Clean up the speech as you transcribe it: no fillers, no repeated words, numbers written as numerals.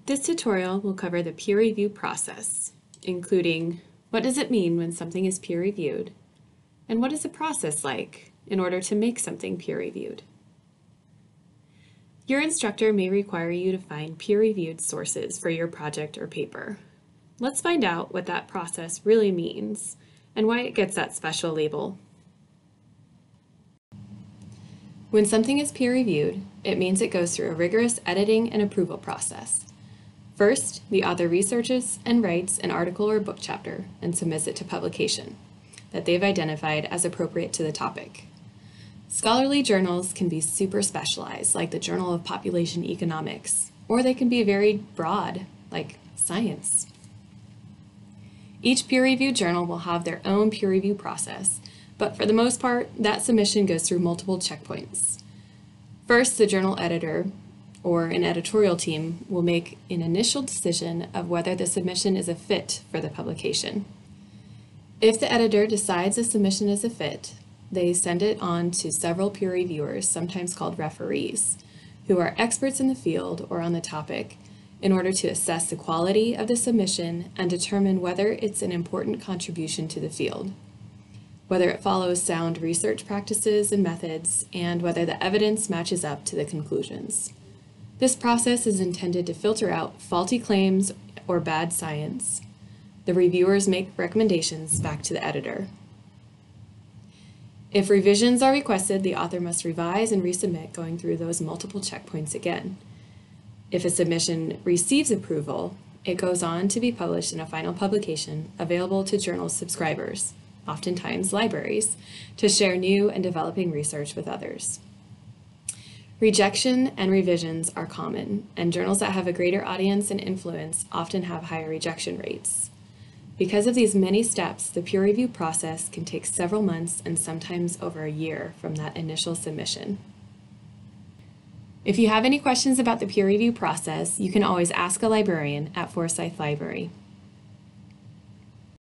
This tutorial will cover the peer review process, including what does it mean when something is peer reviewed, and what is the process like in order to make something peer reviewed. Your instructor may require you to find peer-reviewed sources for your project or paper. Let's find out what that process really means and why it gets that special label. When something is peer-reviewed, it means it goes through a rigorous editing and approval process. First, the author researches and writes an article or book chapter and submits it to publication that they've identified as appropriate to the topic. Scholarly journals can be super specialized, like the Journal of Population Economics, or they can be very broad, like science. Each peer-reviewed journal will have their own peer review process, but for the most part, that submission goes through multiple checkpoints. First, the journal editor or an editorial team will make an initial decision of whether the submission is a fit for the publication. If the editor decides a submission is a fit, they send it on to several peer reviewers, sometimes called referees, who are experts in the field or on the topic, in order to assess the quality of the submission and determine whether it's an important contribution to the field, whether it follows sound research practices and methods, and whether the evidence matches up to the conclusions. This process is intended to filter out faulty claims or bad science. The reviewers make recommendations back to the editor. If revisions are requested, the author must revise and resubmit, going through those multiple checkpoints again. If a submission receives approval, it goes on to be published in a final publication available to journal subscribers, oftentimes libraries, to share new and developing research with others. Rejection and revisions are common, and journals that have a greater audience and influence often have higher rejection rates. Because of these many steps, the peer review process can take several months and sometimes over a year from that initial submission. If you have any questions about the peer review process, you can always ask a librarian at Forsyth Library.